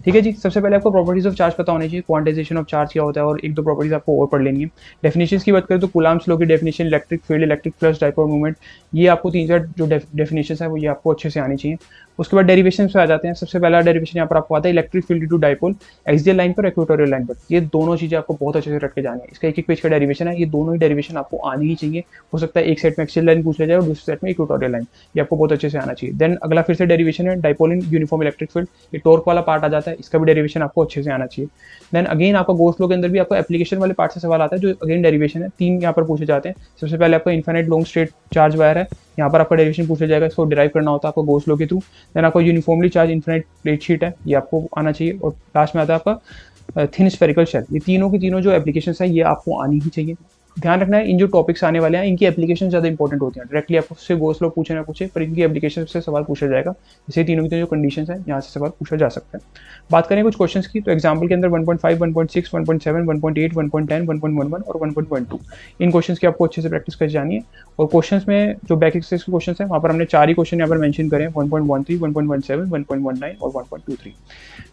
ठीक है जी, सबसे पहले आपको प्रॉपर्टीज ऑफ चार्ज पता होनी चाहिए, क्वांटाइजेशन ऑफ चार्ज क्या होता है, और एक दो प्रॉपर्टीज आपको और पढ़ लेनी है। डेफिनेशंस की बात करें तो कूलम्ब्स लॉ की definition, electric field, electric flux, dipole movement, ये आपको 3-4 जो डेफिनेशंस है वो ये आपको अच्छे से आनी चाहिए। उसके बाद डेरिवेशन पे आ जाते हैं। सबसे पहला डेरिवेशन यहाँ पर आपको आता है electric field to dipole, axial line पर, इक्वेटोरियल लाइन पर। ये दोनों चीजें आपको बहुत अच्छे से रख के जानी है। इसका एक पेज का डेरिवेशन है, ये दोनों ही डेरिवेशन आपको आनी ही चाहिए। हो सकता है एक सेट में एक्सियल लाइन पूछ लिया जाए और दूसरे सेट में इक्वेटोरियल लाइन, ये आपको बहुत अच्छे से आना चाहिए। देन अगला फिर से डेरिवेशन है dipole in uniform electric field, ये टॉर्क वाला पार्ट आ जाता है, इसका भी डेरिवेशन आपको अच्छे से आना चाहिए। देन अगेन आपका गोस लॉ के अंदर भी आपको एप्लीकेशन वाले पार्ट से सवाल आता है, जो अगेन डेरिवेशन है, 3 यहाँ पर पूछे जाते हैं। सबसे पहले आपका infinite long straight charge wire है, यहाँ पर आपका डेरिवेशन पूछा जाएगा, इसको डिराइव करना होता है आपको गोस लॉ के थ्रू। देन आपको uniformly charge infinite plate sheet है, ये आपको आना चाहिए। और लास्ट में आता है आपका थिन स्फेरिकल शेल। ये तीनों की तीनों जो एप्लीकेशंस है ये आपको आनी ही चाहिए। ध्यान रखना है इन जो टॉपिक्स आने वाले हैं इनकी एप्लीकेशन ज़्यादा इंपॉर्टेंट होती हैं। डायरेक्टली आपको उससे गोस लॉ पूछे ना पूछे, पर इनकी एप्लीकेशन से सवाल पूछा जाएगा। जैसे तीनों की तीनों जो कंडीशंस हैं यहाँ से सवाल पूछा जा सकता है। बात करें कुछ क्वेश्चंस की तो एग्जाम्पल के अंदर 1.5, 1.6, 1.7, 1.8, 1.10, 1.11 और 1.12 इन क्वेश्चंस की आपको अच्छे से प्रैक्टिस कर जानी है। और क्वेश्चंस में जो बैक एक्सरसाइज के क्वेश्चंस हैं वहाँ पर हमने 4 ही क्वेश्चन यहाँ पर मेंशन करें, 1.13, 1.17, 1.19 और 1.23।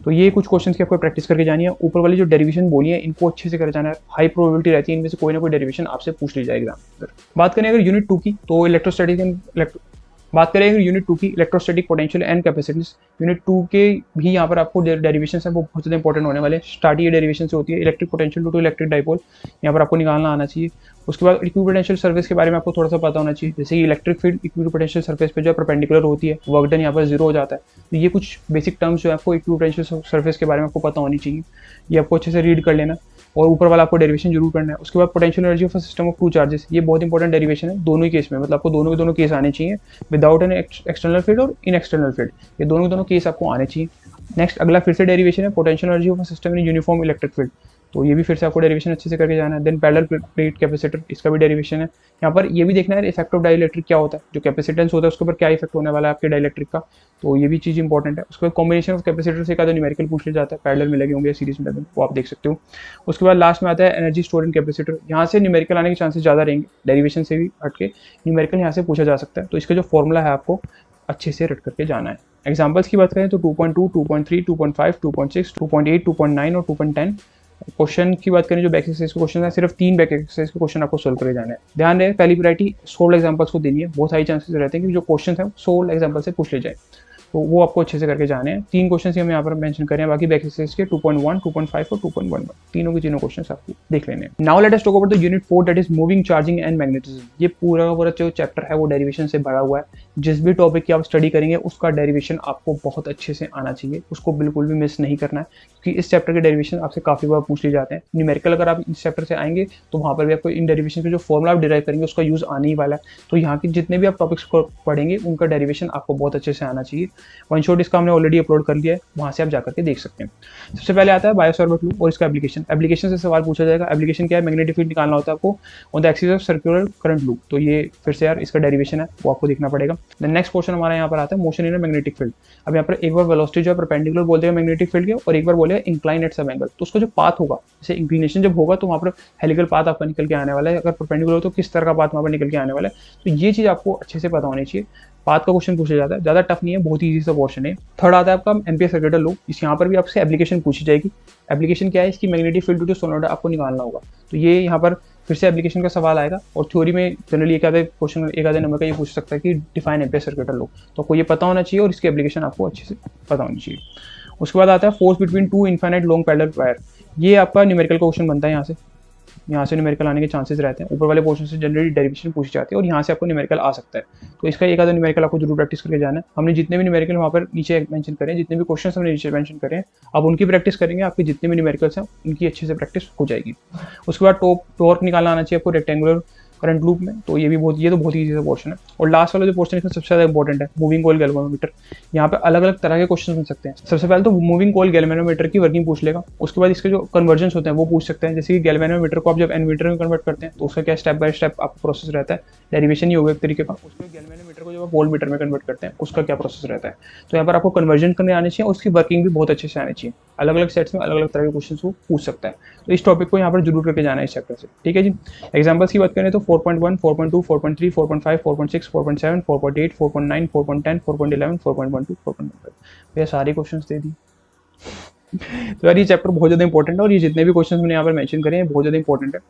तो ये कुछ क्वेश्चंस की आपको प्रैक्टिस करके जानी है। ऊपर वाली जो डेरिवेशन बोली है इनको अच्छे से कर जाना है। हाई प्रोबेबिलिटी रहती है इनमें से कोई ना कोई डेरिवेशन आपसे पूछ ली जाएगी एग्जाम। बात करें अगर यूनिट 2 की तो यूनिट 2 की electrostatic potential and capacitance, unit 2 के भी यहाँ पर आपको डेरिवेशन है वो बहुत ज़्यादा इंपॉर्टेंट होने वाले। स्टार्ट ये डेरिवेशन से होती है, electric potential to electric dipole, यहाँ पर आपको निकालना आना चाहिए। उसके बाद इक्विपोटेंशियल सर्फेस के बारे में आपको थोड़ा सा पता होना चाहिए, जैसे कि इलेक्ट्रिक फील्ड इक्विपोटेंशियल सर्फेस पे जो परपेंडिकुलर होती है, वर्क डन यहाँ पर 0 हो जाता है। तो ये कुछ बेसिक टर्म्स जो है आपको इक्विपोटेंशियल सर्फेस के बारे में आपको पता होनी चाहिए, ये आपको अच्छे से रीड कर लेना। और ऊपर वाला आपको डेरिवेशन जरूर करना है। उसके बाद potential energy of system of 2 charges, ये बहुत इंपॉर्टेंट डेरिवेशन है दोनों ही केस में, मतलब आपको दोनों के दोनों केस आने चाहिए, विदाउट एन एक्सटर्नल फील्ड और इन एक्सटर्नल फील्ड, ये दोनों के दोनों केस आपको आने चाहिए। नेक्स्ट अगला फिर से डेरिवेशन है potential energy of system in uniform electric field, तो ये भी फिर से आपको डेरिवेशन अच्छे से करके जाना है। देन पैरेलल प्लेट कैपेसिटर, इसका भी डेरिवेशन है। यहाँ पर ये भी देखना है इफेक्ट ऑफ डाइलेक्ट्रिक क्या होता है, जो कैपेसिटेंस होता है उसके ऊपर क्या इफेक्ट होने वाला है आपके डाइलेक्ट्रिक का, तो ये भी चीज़ इंपॉर्टेंट है। उसके बाद कॉम्बिनेशन ऑफ कैपेसिटर से का न्यूमेरिकल पूछ लिया जाता है, पैरेलल में लगे होंगे सीरीज में, वो आप देख सकते हो। उसके बाद लास्ट में आता है एनर्जी स्टोर इन कैपेसिटर, यहाँ से न्यूमेरिकल आने के चांसेस ज़्यादा रहेंगे, डेरिवेशन से भी हटके न्यूमेरिकल यहाँ से पूछा जा सकता है। तो इसका जो फॉर्मूला है आपको अच्छे से रट करके जाना है। एग्जाम्पल्स की बात करें तो 2.2, 2.3, 2.5, 2.6, 2.8, 2.9 और 2.10। क्वेश्चन की बात करें जो बैक एक्सरसाइज के क्वेश्चन है, सिर्फ 3 बैक एक्सरसाइज के क्वेश्चन आपको सोल्व करे जाना है। ध्यान रहे पहली वैरायटी 16 एग्जांपल्स को देनी है, बहुत हाई चांसेस रहते हैं कि जो क्वेश्चन है 16 एग्जांपल से पूछ ले जाए, तो वो आपको अच्छे से करके जाने हैं। 3 क्वेश्चन हम यहाँ पर मेंशन करें, बाकी बैक एक्सरसाइज के 2.1, 2.5 और 2.11 तीनों के तीनों क्वेश्चन आपको देख लेने हैं। Now let us talk about the unit 4 that is moving charging and magnetism. ये पूरा का पूरा जो चैप्टर है वो डेरिवेशन से भरा हुआ है। जिस भी टॉपिक की आप स्टडी करेंगे उसका डेरिवेशन आपको बहुत अच्छे से आना चाहिए, उसको बिल्कुल भी मिस नहीं करना है, क्योंकि इस चैप्टर के डेरिवेशन आपसे काफी बार पूछ लिए जाते हैं। न्यूमेरिकल अगर आप इस चैप्टर से आएंगे तो वहाँ पर भी आपको इन डेरिवेशन के जो फॉर्मुला आप डिराइव करेंगे उसका यूज आने ही वाला है। तो यहाँ के जितने भी आप टॉपिक्स को पढ़ेंगे उनका डेरिवेशन आपको बहुत अच्छे से आना चाहिए। वन शॉट इसका हमने ऑलरेडी अपलोड कर लिया है, वहाँ से आप जाकर के देख सकते हैं। सबसे पहले आता है बायो-सॉर्बेट लूप और इसका एप्लीकेशन। एप्लीकेशन से सवाल पूछा जाएगा। एप्लीकेशन क्या है, मैग्नेटिक फील्ड निकालना होता है आपको on the axis of circular current loop, तो ये फिर से यार इसका डेरिवेशन है वो आपको देखना पड़ेगा। द नेक्स्ट क्वेश्चन हमारा यहाँ पर आता है motion in a magnetic field. अब यहाँ पर एक बार वेलोसिटी जो है परपेंडिकुलर बोल देगा मैग्नेटिक फील्ड के, और एक बार बोलेगा इंक्लाइन एट सम एंगल, तो उसका जो पाथ होगा, जैसे इंक्लिनेशन जब होगा तो वहाँ पर हेलिकल पाथ आपका निकल के आने वाला है, अगर परपेंडिकुलर हो तो किस तरह का पाथ वहाँ पर निकल के आने वाला है, तो ये चीज़ आपको अच्छे से पता होनी चाहिए। पाथ का क्वेश्चन पूछा जाता है, ज़्यादा टफ नहीं है, बहुत ही ईजी सा क्वेश्चन है। थर्ड आता है आपका एम्पियर सर्किटल लॉ। इस यहाँ पर भी आपसे एप्लीकेशन पूछी जाएगी। एप्लीकेशन क्या है, इसकी मैग्नेटिक फील्ड टू सोलेनोइड आपको निकालना होगा, तो ये यहाँ पर फिर से एप्लीकेशन का सवाल आएगा। और थ्योरी में जनरली एक आधे क्वेश्चन एक आधे नंबर का ये पूछ सकता है कि डिफाइन एम्पियर सर्किटल लॉ, तो आपको ये पता होना चाहिए और इसकी एप्लीकेशन आपको अच्छे से पता होनी चाहिए। उसके बाद आता है force between 2 infinite long parallel wire. ये आपका न्यूमेरिकल का क्वेश्चन बनता है यहाँ से। यहाँ से न्यूमेरिकल आने के चांसेस रहते हैं। ऊपर वाले पोर्शन से जनरली डेरिवेशन पूछी जाती है और यहाँ से आपको न्यूमेरिकल आ सकता है। तो इसका एक आधा न्यूमेरिकल आपको जरूर प्रैक्टिस करके जाना है। हमने जितने भी न्यूमेरिकल वहाँ पर नीचे मेंशन करें, जितने भी क्वेश्चन हमने नीचे मेंशन करें, आप उनकी प्रैक्टिस करेंगे, आपके जितने भी न्यूमेरिकल्स हैं उनकी अच्छे से प्रैक्टिस हो जाएगी। उसके बाद टॉर्क निकालना आना चाहिए आपको रेक्टेंगुलर करंट लूप में, तो ये तो बहुत ईजी सा पोर्शन है। और लास्ट वाला जो पोर्शन इसमें सबसे ज़्यादा इंपॉर्टेंट है, मूविंग कॉइल गैल्वेनोमीटर। यहाँ पे अलग अलग तरह के क्वेश्चन बन सकते हैं। सबसे पहले तो मूविंग कॉइल गैल्वेनोमीटर की वर्किंग पूछ लेगा। उसके बाद इसके जो कन्वर्जन्स होते हैं वो पूछ सकते हैं, जैसे कि गैल्वेनोमीटर को आप जब एमीटर में कन्वर्ट करते हैं तो उसका क्या स्टेप बाय स्टेप आपका प्रोसेस रहता है, डेरिवेशन ही होगा एक तरीके का। उसके गैल्वेनोमीटर को जब आप वोल्टमीटर में कन्वर्ट करते हैं उसका क्या प्रोसेस रहता है। तो यहाँ पर आपको कन्वर्जन करने आने चाहिए, उसकी वर्किंग भी बहुत अच्छे से आनी चाहिए। अलग अलग सेट्स में अलग अलग तरह के क्वेश्चन वो पूछ सकता है। तो इस टॉपिक को यहाँ पर जरूर करके जाना है इस चैप्टर से, ठीक है जी। एग्जाम्पल्स की बात करें तो 4.1, 4.2, 4.3, 4.5, 4.6, 4.7, 4.8, 4.9, 4.10, 4.11, 4.12, 4.15, भैया सारे क्वेश्चंस दे दी। तो यार ये चैप्टर बहुत ज़्यादा इंपॉर्टेंट है और ये जितने भी क्वेश्चन मैंने यहाँ पर मेंशन करे हैं बहुत ज़्यादा इंपॉर्टेंट है।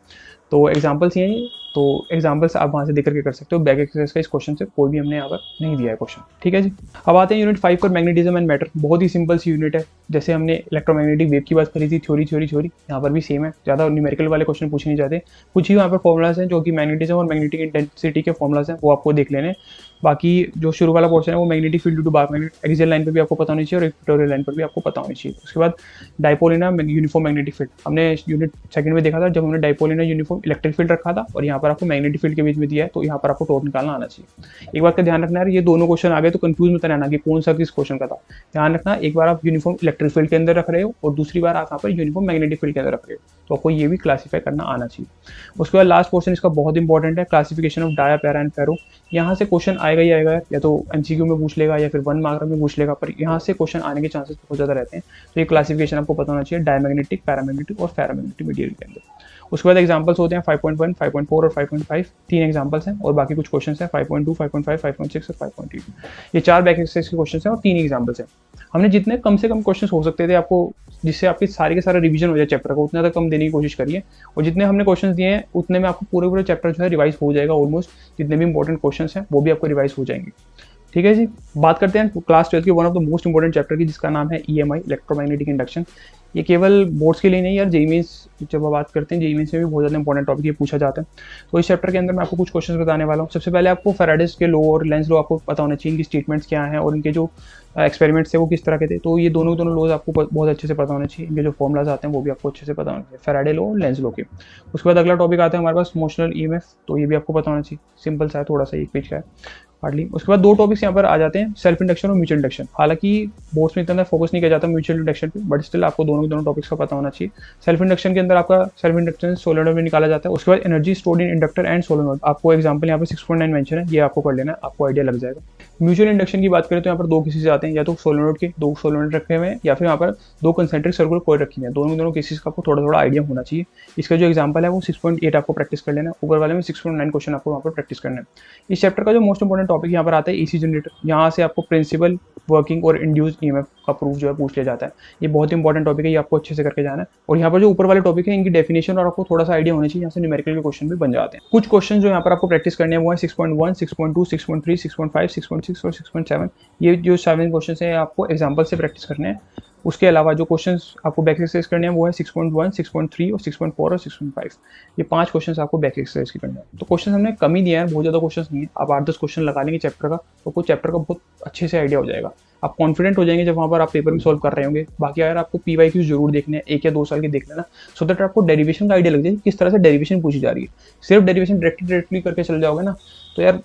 तो एग्जाम्पल्स ये हैं, तो एग्जाम्पल्स आप वहाँ से देख करके कर सकते हो। बैक एक्सरसाइज का इस क्वेश्चन से कोई भी हमने यहाँ पर नहीं दिया है क्वेश्चन, ठीक है जी। अब आते हैं यूनिट 5 पर, मैग्नेटिज्म एंड मैटर। बहुत ही सिंपल सी यूनिट है। जैसे हमने इलेक्ट्रोमैग्नेटिक वेव की बात करी थी, थ्योरी यहाँ पर भी सेम है। ज़्यादा न्यूमेरिकल वाले क्वेश्चन पूछे नहीं जाते। कुछ ही यहाँ पर फॉर्मुलाज हैं जो कि मैग्नेटिज्म और मैग्नेटिक इंटेंसिटी के फॉर्मुलाज हैं, वो आपको देख लेने। बाकी जो शुरू वाला पोर्शन है वो magnetic field due to bar magnet, axial line पर भी आपको पता होनी चाहिए और इक्वेटोरियल लाइन पर भी आपको पता होनी चाहिए। उसके बाद dipole in uniform magnetic field हमने यूनिट सेकंड में देखा था, जब हमने dipole in uniform electric field रखा था और यहाँ पर आपको मैग्नेटिक फील्ड के बीच में दिया है, तो यहाँ पर आपको टॉर्क निकालना आना चाहिए। एक बात का ध्यान रखना है, ये दोनों क्वेश्चन आ गए तो कंफ्यूज मत रहना कि कौन सा किस क्वेश्चन का था। ध्यान रखना, एक बार आप यूनिफॉर्म इलेक्ट्रिक फील्ड के अंदर रख रहे हो और दूसरी बार आप यहाँ पर यूनिफॉर्म मैग्नेटिक फील्ड के अंदर रख रहे हो, तो आपको ये भी क्लासीफाई करना आना चाहिए। उसके बाद लास्ट पोर्शन इसका बहुत इंपॉर्टेंट है, classification of dia, para and ferro. यहाँ से क्वेश्चन आएगा ही आएगा, या तो एमसीक्यू में पूछ लेगा या फिर 1 मार्क में पूछ लेगा, पर यहाँ से क्वेश्चन आने के चांसेस बहुत ज़्यादा रहते हैं। तो ये क्लासिफिकेशन आपको पता होना चाहिए डायमैग्नेटिक, पैरामैग्नेटिक और फेरोमैग्नेटिक मटेरियल के अंदर। उसके बाद एग्जांपल्स होते हैं 5.1, 5.4 और 5.5, 3 एग्जांपल्स हैं और बाकी कुछ क्वेश्चंस हैं 5.2, 5.5, 5.6 और 5.8। ये 4 बैक एक्सरसाइज के क्वेश्चंस हैं और 3 एग्जांपल्स हैं। हमने जितने कम से कम क्वेश्चंस हो सकते थे आपको, जिससे आपके सारे के सारे रिवीजन हो जाए चैप्टर का, उतना तक कम देने की कोशिश करिए। और जितने हमने क्वेश्चंस दिए हैं उतने में आपको पूरे चैप्टर जो है रिवाइज हो जाएगा ऑलमोस्ट। जितने भी इंपॉर्टेंट क्वेश्चंस हैं वो भी आपको रिवाइज हो जाएंगे, ठीक है जी। बात करते हैं क्लास 12 की one of the most important chapter की, जिसका नाम है EMI, इलेक्ट्रोमैग्नेटिक इंडक्शन। ये केवल बोर्ड्स के लिए नहीं यार, जेईई मेंस जब बात करते हैं, जेईई मेंस में भी बहुत ज़्यादा इंपॉर्टेंट टॉपिक ये पूछा जाता है। तो इस चैप्टर के अंदर मैं आपको कुछ क्वेश्चंस बताने वाला हूँ। सबसे पहले आपको फैराडेज के लॉ और लेंज लॉ आपको पता होना चाहिए, इनकी स्टेटमेंट्स क्या हैं और इनके जो एक्सपेरिमेंट्स थे वो किस तरह के थे। तो ये दोनों लॉज आपको बहुत अच्छे से पता होने चाहिए। इनके जो फॉर्मुलाज आते हैं वो भी आपको अच्छे से पता होने चाहिए, फैराडे लॉ और लेंज लॉ के। उसके बाद अगला टॉपिक आता है हमारे पास मोशनल EMF, तो ये भी आपको पता होना चाहिए। सिंपल सा है, थोड़ा सा एक पेज का है हार्डली। उसके बाद 2 टॉपिक्स यहाँ पर आ जाते हैं, सेल्फ इंडक्शन और म्यूचुअल इंडक्शन। हालांकि बोर्ड्स में इतना फोकस नहीं किया जाता म्यूचुअल इंडक्शन पे, बट स्टिल आपको दोनों टॉपिक्स का पता होना चाहिए। सेल्फ इंडक्शन के अंदर आपका सेल्फ इंडक्टेंस सोलेनोइड में निकाला जाता है। उसके बाद energy stored in inductor and solenoid, आपको एग्जांपल यहाँ पर 6.9 मेंशन है, ये आपको कर लेना है, आपको आइडिया लग जाएगा। म्यूचुअल इंडक्शन की बात करें तो यहाँ पर 2 केसेस आते हैं, या तो सोलेनोइड के 2 सोलेनोइड रखे हुए हैं या फिर यहाँ पर 2 कंसेंट्रिक सर्कुलर कॉइल रखी हुई है। दोनों केसेस का आपको थोड़ा आइडिया होना चाहिए। इसका जो एग्जांपल है वो 6.8 आपको प्रैक्टिस कर लेना है, ऊपर वाले में 6.9 क्वेश्चन आपको वहाँ पर प्रैक्टिस करना है। इस चैप्टर का जो मोस्ट इंपॉर्टेंट टॉपिक यहाँ पर आता है AC जनरेटर। यहाँ से आपको प्रिंसिपल, वर्किंग और इंड्यूस्ड EMF का प्रूफ जो है पूछ लिया जाता है। ये बहुत इंपॉर्टेंट टॉपिक है, ये आपको अच्छे से करके जाना है। और यहाँ पर जो ऊपर वाले टॉपिक है इनकी डेफिनेशन और आपको थोड़ा सा आइडिया होना चाहिए, यहाँ से न्यूमेरिकल के क्वेश्चन भी बन जाते हैं। कुछ क्वेश्चन जो यहाँ पर आपको प्रैक्टिस करने हैं वो है 6.1, 6.2, 6.3, 6.5, 6.6 और 6.7। ये जो 7 क्वेश्चन है आपको एग्जाम्पल से प्रैक्टिस करने हैं। उसके अलावा जो क्वेश्चंस आपको बैक एक्सरसाइज करने हैं वो है 6.1, 6.3 और 6.4 और 6.5। ये 5 क्वेश्चंस आपको बैक एक्सरसाइज के करने हैं। तो क्वेश्चन हमने कम ही दिया है, बहुत ज़्यादा क्वेश्चंस नहीं है। आप 8-10 क्वेश्चन लगा लेंगे चैप्टर का, तो आपको चैप्टर का बहुत अच्छे से आइडिया हो जाएगा। आप कॉन्फिडेंट हो जाएंगे जब वहाँ पर आप पेपर में सॉल्व कर रहे होंगे। बाकी अगर आपको PYQ जरूर देखने हैं, 1 या 2 साल के देख लेना, सो दैट आपको डेरिवेशन का आइडिया लग जाए किस तरह से डेरिवेशन पूछी जा रही है। सिर्फ डेरिवेशन डायरेक्टली करके चल जाओगे ना तो यार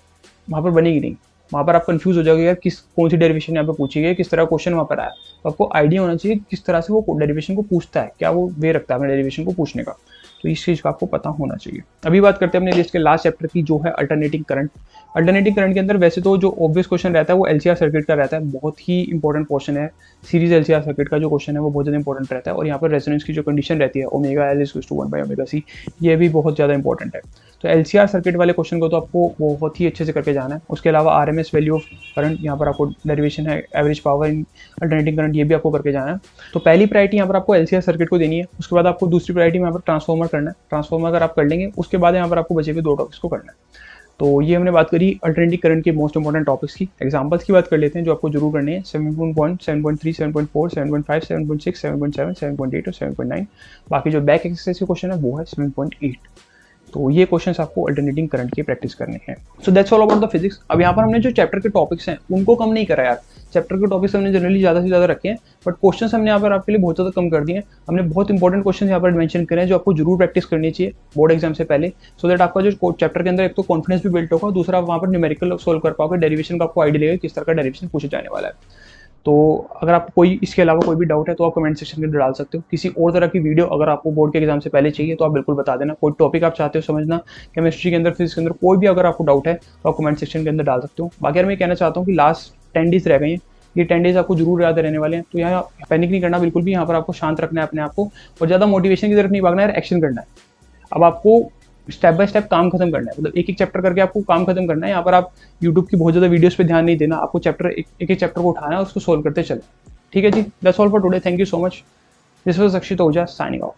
वहाँ पर बनेगी नहीं। वहाँ पर आप कंफ्यूज हो जाओगे यार कौन सी डेरिवेशन यहाँ पे पूछी गई, किस तरह क्वेश्चन वहाँ पर आया। तो आपको आइडिया होना चाहिए किस तरह से वो डेरिवेशन को पूछता है, क्या वो वे रखता है अपने डेरिवेशन को पूछने का। तो इस चीज़ का आपको पता होना चाहिए। अभी बात करते हैं अपने लिस्ट के लास्ट चैप्टर की, जो है अल्टरनेटिंग करंट। अल्टरनेटिंग करंट के अंदर वैसे तो जो ऑब्वियस क्वेश्चन रहता है वो LCR सर्किट का रहता है, बहुत ही इंपॉर्टेंट क्वेश्चन है। सीरीज LCR सर्किट का जो क्वेश्चन है वो बहुत ज़्यादा इंपॉर्टेंट रहता है। और यहाँ पर रेजोनेंस की जो कंडीशन रहती है ω/L=1/ωc, ये भी बहुत ज़्यादा इंपॉर्टेंट है। तो LCR सर्किट वाले क्वेश्चन को तो आपको बहुत ही अच्छे से करके जाना है। उसके अलावा RMS वैल्यू ऑफ करंट, यहाँ पर आपको डेरिवेशन है average power in alternating current, ये भी आपको करके जाना है। तो पहली प्रायोरिटी यहाँ पर आपको LCR सर्किट को देनी है। उसके बाद आपको दूसरी प्रायोरिटी में यहाँ पर ट्रांसफॉर्मर करना है। ट्रांसफॉर्मर अगर आप कर लेंगे उसके बाद यहाँ पर आपको बचे हुए 2 टॉपिक्स को करना है। तो ये हमने बात करी अल्टरनेटिव करंट के मोस्ट इंपॉर्टेंट टॉपिक्स की। एग्जांपल्स की बात कर लेते हैं जो आपको जरूर करनी है। 7.1, 7.3, 7.4, 7.5, 7.6, 7.7, 7.8 और 7.9। बाकी जो बैक एक्सरसाइज के क्वेश्चन है वो है 7.8। तो ये क्वेश्चंस आपको अल्टरनेटिंग करंट के प्रैक्टिस करने हैं। So that's all about the physics. अब यहाँ पर हमने जो चैप्टर के टॉपिक्स हैं उनको कम नहीं करा यार। चैप्टर के टॉपिक्स हमने जनरली ज़्यादा से ज़्यादा रखे हैं, बट क्वेश्चंस हमने यहाँ पर आपके लिए बहुत ज़्यादा कम कर दिए हैं। हमने बहुत इंपॉर्टेंट क्वेश्चन यहाँ पर मेंशन करे हैं जो आपको जरूर प्रैक्टिस करनी चाहिए बोर्ड एग्जाम से पहले, सो दैट आपका जो चैप्टर के अंदर एक तो कॉन्फिडेंस भी बिल्ड होगा, दूसरा वहाँ पर न्यूमेरिकल सोल्व कर पाओगे, डेरिवेशन का आपको आइडिया लगेगा किस तरह का डेरिवेशन पूछा जाने वाला है। तो अगर आपको कोई इसके अलावा कोई भी डाउट है तो आप कमेंट सेक्शन के अंदर डाल सकते हो। किसी और तरह की वीडियो अगर आपको बोर्ड के एग्जाम से पहले चाहिए तो आप बिल्कुल बता देना। कोई टॉपिक आप चाहते हो समझना केमिस्ट्री के अंदर, फिजिक्स के अंदर, कोई भी अगर आपको डाउट है तो आप कमेंट सेक्शन के अंदर डाल सकते हो। बाकी मैं कहना चाहता हूँ कि लास्ट 10 डेज रह गए हैं, ये 10 डेज आपको जरूर याद रहने वाले हैं। तो यहाँ पैनिक नहीं करना बिल्कुल भी, यहाँ पर आपको शांत रखना है अपने आप को, और ज़्यादा मोटिवेशन की तरफ नहीं भागना है, एक्शन करना है। अब आपको स्टेप बाय स्टेप काम खत्म करना है, मतलब एक एक चैप्टर करके आपको काम खत्म करना है। यहाँ पर आप यूट्यूब की बहुत ज़्यादा वीडियोस पे ध्यान नहीं देना, आपको चैप्टर एक एक चैप्टर को उठाना है और उसको सोल्व करते चले। ठीक है जी, that's all for today, thank you so much. This was Akshit Ojha signing of.